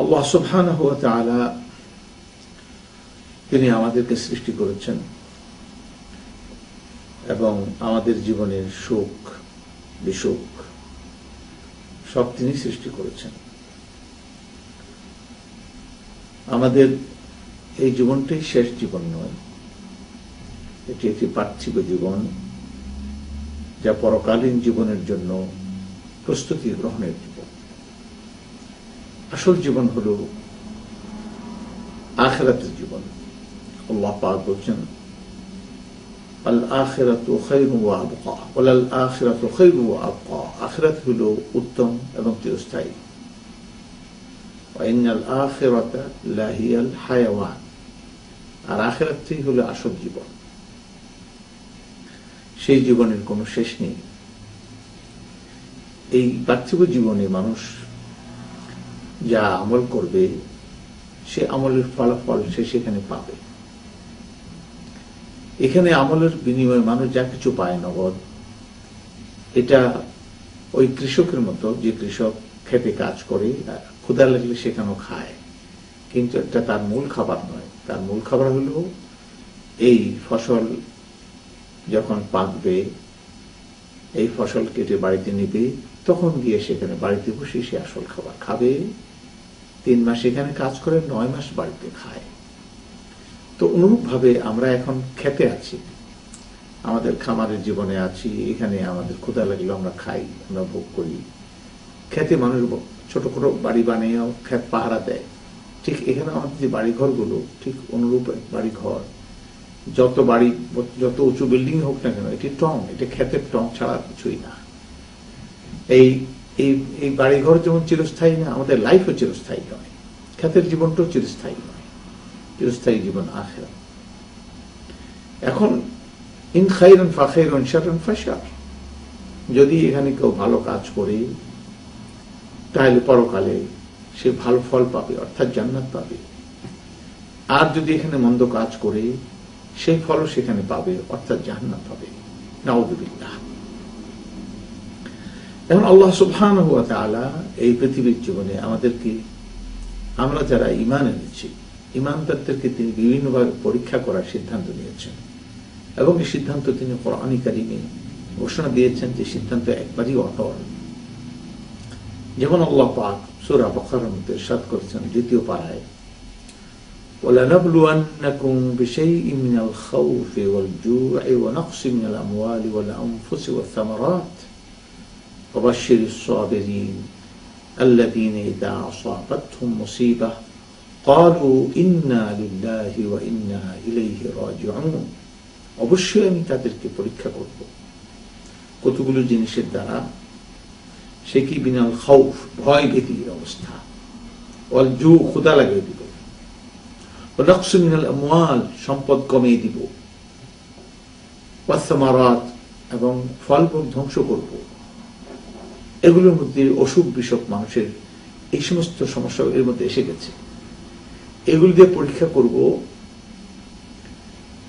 আল্লাহ সুবহানাহু ওয়া তাআলা তিনি আমাদেরকে সৃষ্টি করেছেন এবং আমাদের জীবনের সুখ বিসুখ সব তিনি সৃষ্টি করেছেন। আমাদের এই জীবনটাই শেষ জীবন নয়, এটি একটি পার্থিব জীবন, যা পরকালীন জীবনের জন্য প্রস্তুতি গ্রহণের জীবন। আসল জীবন হল আখিরাতের জীবন। আল্লাহ পাক বলছেন, আল আখিরাতু খায়রুন ওয়া আবকা, ওয়ালাল আখিরাতু খায়রুন ওয়া আবকা। আখিরাত হল উত্তম এবং চিরস্থায়ী। ওয়া ইন্নাল আখিরাতা লাহিয়াল হায়াওয়ান, আর আখিরাতই হল আসল জীবন। সেই জীবনের কোনো শেষ নেই। এই পার্থিব জীবনে মানুষ যা আমল করবে সে আমলের ফলাফল সে সেখানে পাবে। এখানে আমলের বিনিময়ে মানুষ যা কিছু পায় নগদ, এটা ওই কৃষকের মতো, যে কৃষক খেতে কাজ করে, ক্ষুধা লাগলে সেখানেও খায়, কিন্তু এটা তার মূল খাবার নয়। তার মূল খাবার হলো এই ফসল যখন পাকবে, এই ফসল কেটে বাড়িতে নিবে, তখন গিয়ে সেখানে বাড়িতে বসে সে আসল খাবার খাবে। 3 মাস এখানে কাজ করে, 9 মাস বাড়িতে খায়। তো অনুরূপ ভাবে আমরা এখন খেতে আছি, আমাদের খামারের জীবনে আছি। এখানে আমাদের ক্ষুধা লাগলো আমরা খাই, আমরা ভোগ করি। খেতে মানুষ ছোট ছোট বাড়ি বানিয়েও খেত পাহারা দেয়। ঠিক এখানে আমাদের যে বাড়িঘরগুলো ঠিক অনুরূপ বাড়িঘর। যত উঁচু বিল্ডিং হোক না কেন, এটি টং, এটা ক্ষেতের টং ছাড়া কিছুই না। এই বাড়িঘর যেমন চিরস্থায়ী না, আমাদের লাইফও চিরস্থায়ী নয়, ক্ষেতের জীবনটাও চিরস্থায়ী নয়। চিরস্থায়ী জীবন আখিরাত। এখন ইন খায়রুন ফাখায়রুন শাররুন ফাশার, যদি এখানে কেউ ভালো কাজ করে তাহলে পরকালে সে ভালো ফল পাবে, অর্থাৎ জান্নাত পাবে। আর যদি এখানে মন্দ কাজ করে সেই ফলও সেখানে পাবে, অর্থাৎ জাহান্নাম পাবে। নাউযুবিল্লাহ। এখন আল্লাহ সুবহানাহু ওয়া তাআলা এই পৃথিবীর জীবনে আমাদেরকে, আমরা যারা ঈমান এনেছি, ঈমানদারদেরকে তিনি বিভিন্নভাবে পরীক্ষা করার সিদ্ধান্ত নিয়েছেন এবং এই সিদ্ধান্ত তিনি কোরআনে কারিমে ঘোষণা দিয়েছেন যে সিদ্ধান্ত একবারই অটল। যেমন আল্লাহ পাক সূরা বাকারার মধ্যে ইরশাদ করেছেন 2য় পারায়, وَلَنَبْلُوَنَّكُمْ بِشَيْءٍ مِنَ الْخَوْفِ وَالْجُوعِ وَنَقْصٍ مِنَ الْأَمْوَالِ وَالْأَنفُسِ وَالثَّمَرَاتِ وَبَشِّرِ الصَّابِرِينَ الَّذِينَ إِذَا أَصَابَتْهُم مُّصِيبَةٌ قَالُوا إِنَّا لِلَّهِ وَإِنَّا إِلَيْهِ راجعون। অবশ্যই আমি তাদেরকে পরীক্ষা করব কতগুলো জিনিসের দ্বারা। সে কি? বিনাল খাউফ, ভয় ভীতির অবস্থা, ওয়াল জু, ক্ষুধা লাগিয়ে দিব, ওয়া নাকসু মিনাল আমওয়াল, সম্পদ কমিয়ে দিব, ওয়াস সামারাত, এবং ফলভোগ ধ্বংস করব। এগুলোর মধ্যে অসুখ বিসুখ মানুষের এই সমস্ত সমস্যা এর মধ্যে এসে গেছে। এগুলো দিয়ে পরীক্ষা করব।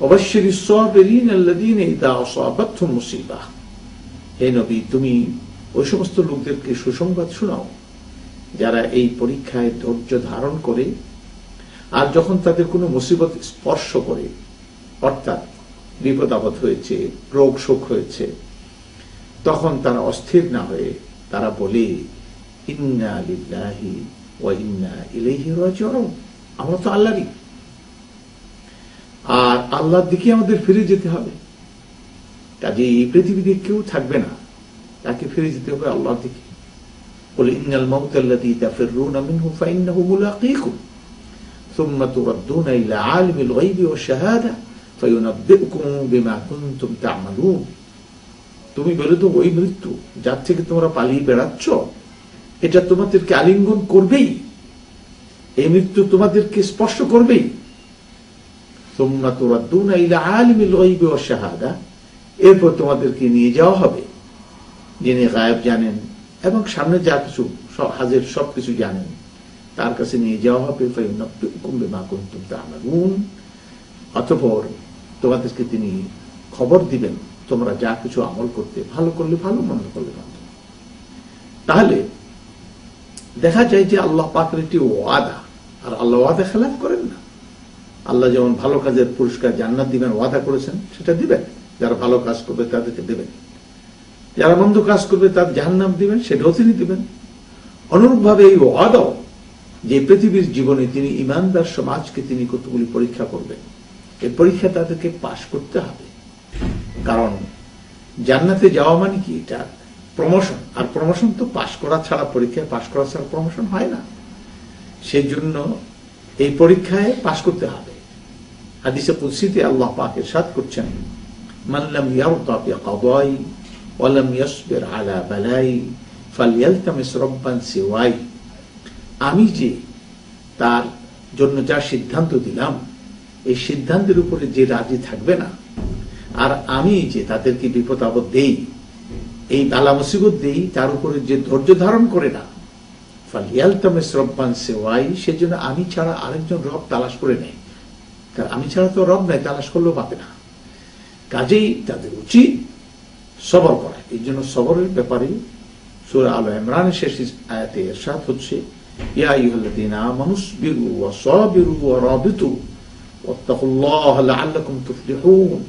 ওয়াবাশশিরিস সাবিরিন আল্লাযীনা ইযা আসাবাতহুম মুসিবাহ, হে নবী তুমি ওই সমস্ত লোকদেরকে সুসংবাদ শোনাও যারা এই পরীক্ষায় ধৈর্য ধারণ করে, আর যখন তাদের কোনো মুসিবত স্পর্শ করে, অর্থাৎ বিপদ আপদ হয়েছে, রোগ শোক হয়েছে, তখন তারা অস্থির না হয়ে তারা বলে, ইন্না লিল্লাহি ওয়া ইন্না ইলাইহি রাজিউন, আমরা তো আল্লাহরই, আর আল্লাহর দিকে আমাদের ফিরে যেতে হবে। কাজে এই পৃথিবীতে কেউ থাকবে না, তাকে ফিরে যেতে হবে আল্লাহর দিকে। قل إن الموت الذي تفرون منه فإنه ملاقيكم ثم تردون إلى عالم الغيب والشهادة فينبئكم بما كنتم تعملون। তুমি বলে তো ওই মৃত্যু যার থেকে তোমরা পালিয়ে বেড়াচ্ছ, এটা তোমাদেরকে আলিঙ্গন করবেই, এই মৃত্যু তোমাদেরকে স্পর্শ করবেই। ثم تردون إلى عالم الغيب والشهادة, এরপর তোমাদেরকে নিয়ে যাওয়া হবে যিনি গায়েব জানেন এবং সামনে যা কিছু হাজির সবকিছু জানেন, তার কাছে নিয়ে যাওয়া হবে। ফায়ুনাব্বিউকুম বিমা কুনতুম তা'মালুন, অতঃপর তোমাদেরকে তিনি খবর দিবেন তোমরা যা কিছু আমল করতে, ভালো করলে ভালো, মন্দ করলে মন্দ। তাহলে দেখা যায় যে আল্লাহ পাকের একটি ওয়াদা, আর আল্লাহ ওয়াদা খেলাফ করেন না। আল্লাহ যেমন ভালো কাজের পুরস্কার জান্নাত দিবেন ওয়াদা করেছেন, সেটা দিবেন। যারা ভালো কাজ করবে তাদেরকে দেবেন, যারা মন্দ কাজ করবে তার জাহান্নাম দিবেন, সেটাও তিনি দিবেন। অনুরূপভাবে এই ওয়াদাও যে পৃথিবীর জীবনে তিনি ইমানদার সমাজকে তিনি কতগুলি পরীক্ষা করবেন, এই পরীক্ষা তাদেরকে পাশ করতে হবে। কারণ জান্নাতে যাওয়া মানে কি, এটা প্রমোশন, আর প্রমোশন তো পাশ করা ছাড়া, পরীক্ষায় পাশ করা ছাড়া প্রমোশন হয় না। সেই জন্য এই পরীক্ষায় পাশ করতে হবে। হাদিসে কুদসিতে আল্লাহ পাক ইরশাদ করছেন, মান লাম ইয়ারদা বিকাদাই ওয়া লাম ইয়াসবির আলা বালাই ফালইয়ালতামিস রাব্বান সিওয়াই। আমি যে তার জন্য যা সিদ্ধান্ত দিলাম, এই সিদ্ধান্তের উপরে যে রাজি থাকবে না, আর আমি যে তাদেরকে বিপদ আপদ দেই, এই বালা মুসিবত দেই, তার উপরে যে ধৈর্য ধারণ করে না, ফালইয়ালতামিস রাব্বান সিওয়াই, সেজন্য আমি ছাড়া আরেকজন রব তালাশ করে নেয়। কারণ আমি ছাড়া তো রব নাই, তালাশ করলেও পাবে না। কাজেই তাদের উচিত সবর করা। এই জন্য সবরের ব্যাপারে সূরা আল ইমরানের শেষ আয়াতে ইরশাদ হচ্ছে, ইয়া আইয়ুহাল্লাযীনা আমানু ইসবিরু ওয়া সাবিরু ওয়া রাবিতু ওয়াত্তাকুল্লাহা লাআল্লাকুম তুফলিহুন।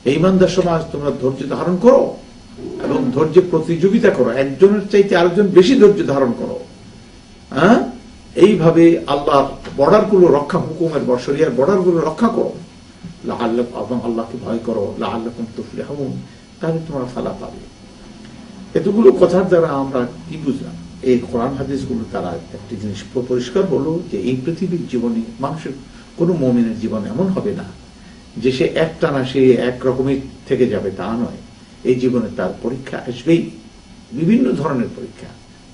এই ইমানদার সমাজ, তোমরা ধৈর্য ধারণ করো এবং ধৈর্যের প্রতিযোগিতা করো, একজনের চাইতে আরেকজন বেশি ধৈর্য ধারণ করো। এইভাবে আল্লাহর বর্ডারগুলো রক্ষা, হুকুমের শরিয়ার বর্ডারগুলো রক্ষা করো, এবং আল্লাহকে ভয় করো, লাআল্লাকুম তুফলিহুন, তাহলে তোমরা ফালা পাবে। এতগুলো কথার দ্বারা আমরা কি বুঝলাম? এই কোরআন হাদিসগুলো দ্বারা একটি জিনিস পরিষ্কার হলো যে এই পৃথিবীর জীবনে মানুষের কোনো মুমিনের জীবন এমন হবে না যে সে একটানা সে একরকমই থেকে যাবে, তা নয়। এই জীবনে তার পরীক্ষা আসবেই, বিভিন্ন ধরনের পরীক্ষা।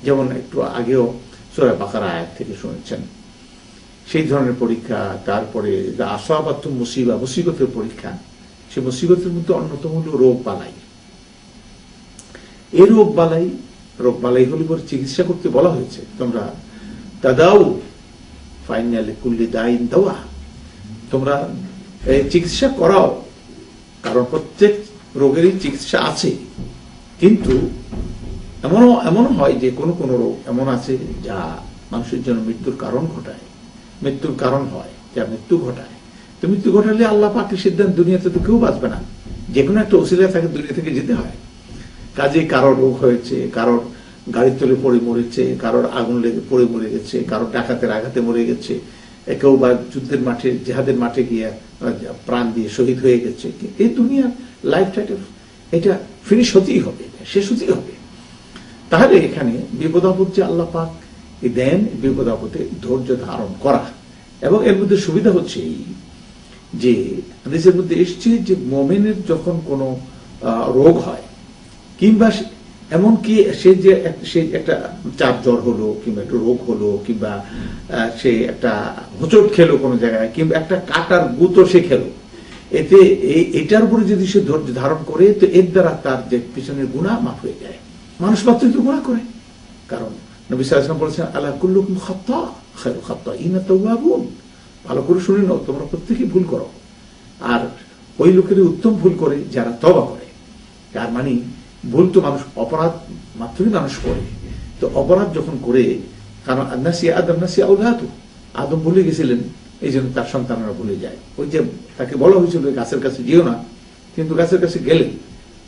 যেমন একটু আগেও সূরা বাকারা আয়াত থেকে শুনেছেন, সেই ধরনের পরীক্ষা। তারপরে আসাবাতুম মুসিবা, মুসিবতের পরীক্ষা। সে মুসিবতের মধ্যে অন্যতম হল রোগ বালাই। এই রোগ বালাই হলে পরে চিকিৎসা করতে বলা হয়েছে, তোমরা তাদাউ ফাইনা লিকুল্লি দাইন দাওয়া, তোমরা চিকিৎসা করাও, কারণ প্রত্যেক রোগেরই চিকিৎসা আছে। কিন্তু এমন হয় যে কোনো কোনো রোগ এমন আছে যা মানুষের জন্য মৃত্যুর কারণ ঘটায়, মৃত্যুর কারণ হয়, যা মৃত্যু ঘটায়। তো মৃত্যু ঘটালে আল্লাহ পাকের সিদ্ধান্ত, দুনিয়াতে তো কেউ বাঁচবে না, যে কোনো একটা ওসিলা থাকে দুনিয়া থেকে যেতে হয়। কাজে কারোর রোগ হয়েছে, কারোর গাড়ির তলে পড়ে মরেছে, কারোর আগুন লেগে পড়ে মরে গেছে, কারোর ডাকাতের আঘাতে মরে গেছে, কেউ বা যুদ্ধের মাঠে, জেহাদের মাঠে গিয়ে প্রাণ দিয়ে শহীদ হয়ে গেছে। এই দুনিয়ার লাইফটা এটা ফিনিশ হতেই হবে, শেষ হতেই হবে। তাহলে এখানে বিপদ আপদ যে আল্লাহ পাক দেন, বিপদ আপদে ধৈর্য ধারণ করা। এবং এর মধ্যে সুবিধা হচ্ছে এই যে হাদিসের মধ্যে এসছে যে মুমিনের যখন কোনো রোগ হয়, কিংবা এমনকি সে একটা চাপ জ্বর হলো, কিংবা একটা রোগ হলো, কিংবা সে একটা হোঁচট খেলো কোনো জায়গায়, কিংবা একটা কাটার গুঁতো সে খেলো, এতে এটার উপরে যদি সে ধৈর্য ধারণ করে, তো এর দ্বারা তার যে পিছনের গুনাহ মাফ হয়ে যায়। মানুষ মাত্রই তো গুনাহ করে, কারণ নবী সাল্লাল্লাহু আলাইহি ওয়াসাল্লাম বলেছেন, আলা কুল্লুকুম খাত্তা খায়রুল খাত্তাইনা তাওয়াবুন। ভালো করে শুনে নাও, তোমরা প্রত্যেকেই ভুল করো, আর ওই লোকেরই উত্তম ভুল করে যারা তওবা করে। তার মানে ভুল তো মানুষ, অপরাধ মাত্রই মানুষ করে। তো অপরাধ যখন করে, কারণ আদম ভুলে গেছিলেন, এই জন্য তার সন্তানরা ভুলে যায়। ওই যে তাকে বলা হয়েছিল গাছের কাছে যেও না, কিন্তু গাছের কাছে গেলেন,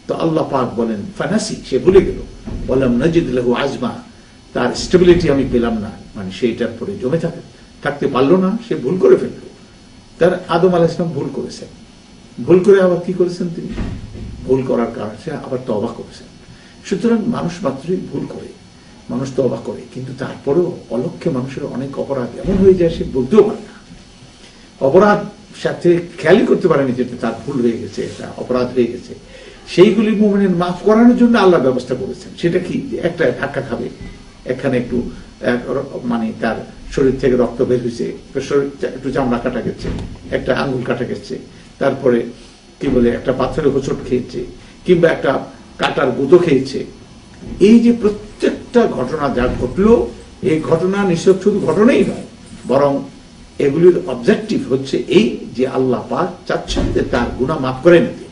তো আল্লাহ পাক বলেন ফানাসি, সে ভুলে গেল। বললাম নাজিদ লাহু আজমা, তার স্টেবিলিটি আমি পেলাম না, মানে সেইটার পরে জমে থাকতে পারলো না, সে ভুল করে ফেলল। তার আদম আলাইহিস সালাম ভুল করেছেন, ভুল করে আবার কি করেছেন তিনি? ভুল করার কারণে সে আবার তওবা করেছেন। সুতরাং মানুষ মাত্রই ভুল করে, মানুষ তওবা করে, কিন্তু তারপরেও অলক্ষ্যে মানুষের অনেক অপরাধ এমন হয়ে যায় সে বলতেও পারে না। অপরাধ সাথে খেয়ালই করতে পারেনি যে তার ভুল হয়ে গেছে, এটা অপরাধ হয়ে গেছে। সেইগুলি মুমিনের মাফ করানোর জন্য আল্লাহ ব্যবস্থা করেছেন। সেটা কি? একটা ধাক্কা খাবে, এখানে একটু মানে তার শরীর থেকে রক্ত বের হয়েছে, একটু চামড়া কাটা গেছে, একটা আঙ্গুল কাটা গেছে, তারপরে কি বলে একটা পাথরের হোঁচট খেয়েছে, কিংবা একটা কাটার গুঁতো খেয়েছে। এই যে প্রত্যেকটা ঘটনা যা ঘটলো, এই ঘটনা নিশ্চয় শুধু ঘটনাই নয়, বরং এগুলির অবজেক্টিভ হচ্ছে এই যে আল্লাহ পাক চাচ্ছেন যে তার গুনাহ মাফ করে নিতে।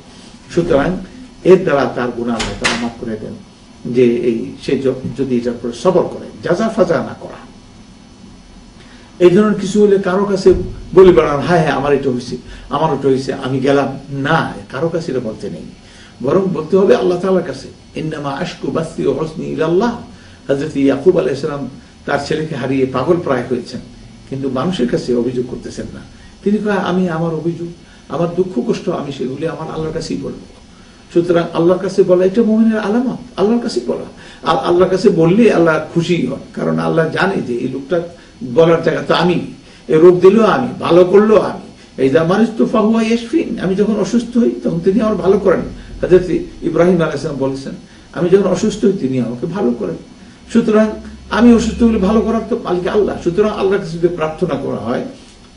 সুতরাং এর দ্বারা তার গুনাহ আল্লাহ তাআলা মাফ করে দেন। যে এই সে যদি এটার উপরে সবর করে, যাজা ফাজা না করা। এই ধরনের কিছু হলে কারো কাছে বলে বেড়ান, হ্যাঁ হ্যাঁ আমার এটা হয়েছে, আমার ওটা হয়েছে, আমি গেলাম না, কারো কাছে এটা বলতে নেই, বরং বলতে হবে আল্লাহ তাআলার কাছে। ইন্নামা আশকু বাসি ওয়া হুসনি ইলাল্লাহ। হযরত ইয়াকুব আলাইহিস সালাম তার ছেলেকে হারিয়ে পাগল প্রায় হয়েছেন, কিন্তু মানুষের কাছে অভিযোগ করতেছেন না। তিনি কয় আমি আমার অভিযোগ, আমার দুঃখ কষ্ট আমি সেগুলি আমার আল্লাহর কাছেই বলবো। সুতরাং আল্লাহর কাছে বলা এটা মুমিনের আলামত, আল্লাহর কাছে বলা। আর আল্লাহর কাছে বললে আল্লাহ খুশি হন, কারণ আল্লাহ জানে যে এই লোকটা বলার জায়গা তো আমি, এই রোগ দিলেও আমি, ভালো করলেও আমি, এই যা মানুষ তো ফাহুয়া ইয়াশফিন, আমি যখন অসুস্থ হই তখন তিনি আমার ভালো করেন। হযরত ইব্রাহিম আলাইহিস সালাম বলেছেন আমি যখন অসুস্থ হই তিনি আমাকে ভালো করেন। সুতরাং আমি অসুস্থ হলে ভালো করার তো মালিক আল্লাহ। সুতরাং আল্লাহর কাছে যদি প্রার্থনা করা হয়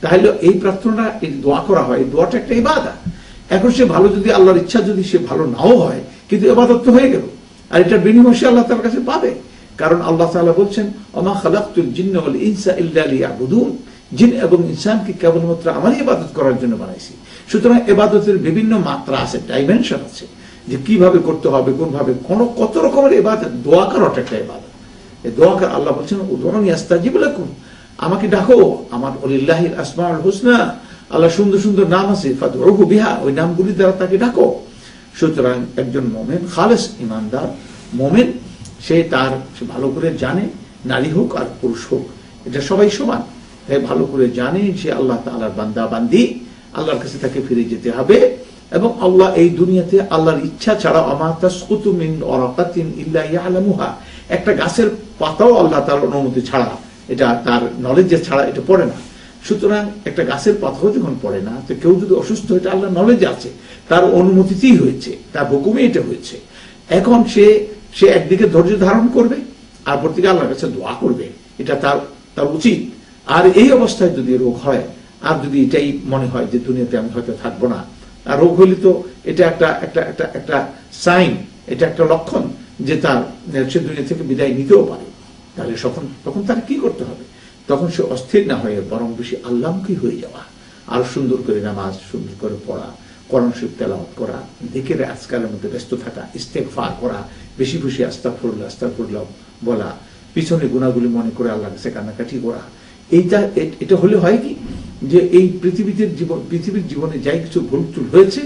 তাহলে এই প্রার্থনা, এই দোয়া করা হয়, দোয়াটা একটা ইবাদত। এখন সে ভালো, যদি আল্লাহর ইচ্ছা যদি সে ভালো নাও হয়, কিন্তু ইবাদত তো হয়ে গেল, আর এটা বিনিময় সে আল্লাহ তার কাছে পাবে। কারণ আল্লাহ তাআলা বলছেন ওমা খালাকতুল জিন্না ওয়াল ইনসা ইল্লা লিয়াবুদুন, জিন এবং ইনসানকে কেবলমাত্র আমারই ইবাদত করার জন্য বানাইছি। সুতরাং ইবাদতের বিভিন্ন মাত্রা আছে, ডাইমেনশন আছে, যে কিভাবে করতে হবে, কোনভাবে, কত রকমের ইবাদত। দোয়া করাটা একটা ইবাদত। এই দোয়া করা, আল্লাহ বলছেন উদউনি আস্তাজিব লাকুম, আমাকে ডাকো, আমার ওয়ালিল্লাহিল আসমাউল হুসনা, আল্লাহ সুন্দর সুন্দর নাম আছে, ফাদউহু বিহা, ওই নামগুলি দ্বারা তাকে ডাকো। সুতরাং একজন মুমিন, খালেস ইমানদার মুমিন, সে ভালো করে জানে, নারী হোক আর পুরুষ হোক, এটা সবাই সমান, তাই ভালো করে জানে সে আল্লাহ তাআলার বান্দা বান্দি, আল্লাহর কাছে তাকে ফিরে যেতে হবে। এবং আল্লাহ এই দুনিয়াতে আল্লাহর ইচ্ছা ছাড়া আমা তাসকুতু মিন ওয়ারাকাতিন ইল্লা ইয়ালামুহা, একটা গাছের পাতাও আল্লাহ তাআলার অনুমতি ছাড়া, এটা তার নলেজ ছাড়া এটা পড়ে না। সুতরাং একটা গাছের পাতাও যখন পড়ে না, তো কেউ যদি অসুস্থ হয় এটা আল্লাহর নলেজ আছে, তার অনুমতিতেই হয়েছে, তার হুকুমে এটা হয়েছে। এখন সে একদিকে ধৈর্য ধারণ করবে, আর প্রত্যেকে আল্লাহর কাছে দোয়া করবে, এটা তার উচিত। আর এই অবস্থায় যদি রোগ হয়, আর যদি এটাই মনে হয় যে দুনিয়াতে আমি হয়তো থাকবো না, আর রোগ হইলে তো এটা একটা সাইন, এটা একটা লক্ষণ যে সে দুনিয়া থেকে বিদায় নিতেও পারে। তাহলে তখন তার কি করতে হবে? তখন সে অস্থির না হয়ে বরং বেশি আল্লাহমুখী হয়ে যাওয়া, আর সুন্দর করে নামাজ সুন্দর করে পড়া, কোরআন শরীফ তেলাওয়াত করা, জিকিরে আজকালের মধ্যে ব্যস্ত থাকা, ইস্তেগফার করা, বেশি বেশি আস্তাগফিরুল্লাহ বলা, পিছনে গুনাহগুলি মনে করে আল্লাহর কাছে কান্নাকাটি করা। এটা হলে হয় কি, যে এই পৃথিবীর জীবনে যাই কিছু ভুল টুল হয়েছে,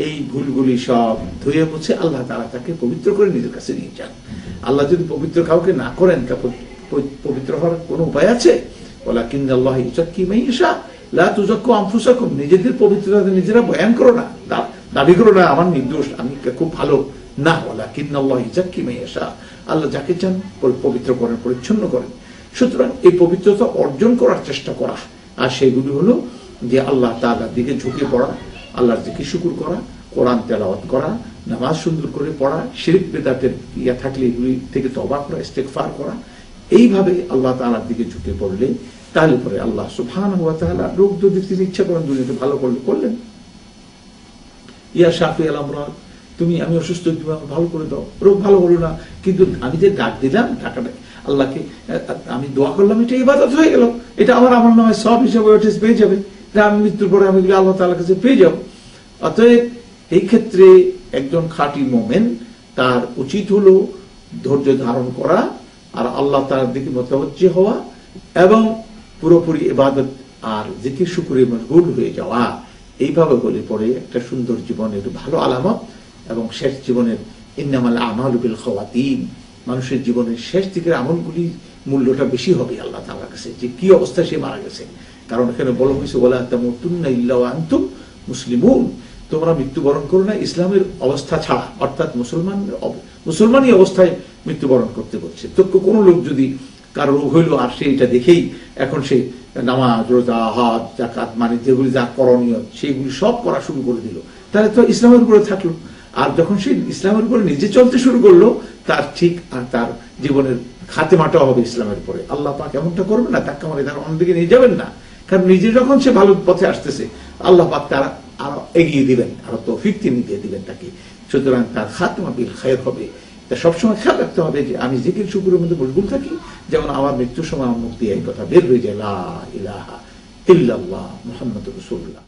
এই ভুলগুলি সব ধুয়ে মুছে আল্লাহ তাআলা তাকে পবিত্র করে নিজের কাছে নিয়ে যান। আল্লাহ যদি পবিত্র কাউকে না করেন, তারপর পবিত্র হওয়ার কোন উপায় আছে? ওয়ালাকিন্নাল্লাহা ইউযাক্কি মান ইয়াশা লা তুযাক্কু আনফুসাকুম, নিজেদের পবিত্রতা নিজেরা বয়ান করো না, দাবি করো না আমার নির্দোষ, আমি খুব ভালো না। ওয়ালাকিন্নাল্লাহা ইউযাক্কি মান ইয়াশা, আল্লাহ যাকে চান পবিত্র করেন, পরিচ্ছন্ন করেন। সুতরাং এই পবিত্রতা অর্জন করার চেষ্টা করা, আর সেগুলি হলো যে আল্লাহ তাআলার দিকে ঝুঁকে পড়া, আল্লাহর দিকে শুকর করা, কোরআন তেলাওয়াত করা, নামাজ সুন্দর করে পড়া, শিরক বিদআতের থাকলে এগুলি থেকে তওবা করা, ইস্তেগফার করা। এইভাবে আল্লাহ তাআলার দিকে ঝুঁকে পড়লে তাহলে পরে আল্লাহ সুবহানাহু ওয়া তাআলা রোগ যদি তিনি ইচ্ছা করেন দুনিয়াতে ভালো করলেন। ইয়া শাফি আল আমরাদ, আমি অসুস্থ, তুমি আমাকে ভালো করে দাও। রোগ ভালো হলো না, কিন্তু আমি যে ডাক দিলাম, টাকাটা আল্লাহকে আমি দোয়া করলাম, এটা ইবাদত হয়ে গেল, এটা আমার নামে সওয়াব হিসেবে পেয়ে যাবে, আমি মৃত্যুর পরে আমি আল্লাহ তাআলার কাছে পেয়ে যাব। অতএব এই ক্ষেত্রে একজন খাঁটি মুমিন তার উচিত হলো ধৈর্য ধারণ করা, আর আল্লাহ তাআলার দিকে মুতাওয়াজ্জিহ হওয়া, এবং পুরোপুরি ইবাদত আর জিকির শুকরে মশগুল হয়ে যাওয়া। এইভাবে হলে পরে একটা সুন্দর জীবনের ভালো আলামত, এবং শেষ জীবনের ইন্নামাল আমালু বিল খাওয়াতিম, মানুষের জীবনের শেষ দিকের আমলগুলি মূল্যটা বেশি হবে আল্লাহ তাআলার কাছে, যে কি অবস্থায় সে মারা গেছে। কারণ এখানে বলা হয়েছে ওয়ালা তামুতুন্না ইল্লা ওয়া আনতুম মুসলিমুন, তোমরা মৃত্যুবরণ করো না ইসলামের অবস্থা ছাড়া, অর্থাৎ মুসলমানই অবস্থায় মৃত্যুবরণ করতে বলছে। তো কোনো লোক যদি কারো রোগ হইল আর সে এটা দেখেই এখন সে নামাজ, রোজা, হজ, যাকাত, মানে যেগুলি যা করণীয় সেগুলি সব করা শুরু করে দিল, তাহলে তো ইসলামের উপরে থাকলো। আর যখন সে ইসলামের উপরে নিজে চলতে শুরু করলো, তার ঠিক আর তার জীবনের খাতেমাটা হবে ইসলামের উপরে। আল্লাহ পাক এমনটা করবে না, তাকে আমার তার অন্যদিকে নিয়ে যাবেন না। কারণ নিজে যখন সে ভালো পথে আসতেছে, আল্লাহ পাক তার আরো এগিয়ে দিবেন, আরো তৌফিক তিনি দিয়ে দিবেন তাকে। সুতরাং তার খাতমা বিল খায়র হবে। তা সবসময় খেয়াল রাখতে হবে যে আমি জিকির শুকরের মধ্যে মশগুল থাকি, যেমন আমার মৃত্যুর সময় আমার মুখ দিয়ে এই কথা বের হয়ে যায়, লা ইলাহা ইল্লাল্লাহ মুহাম্মাদুর রাসূলুল্লাহ।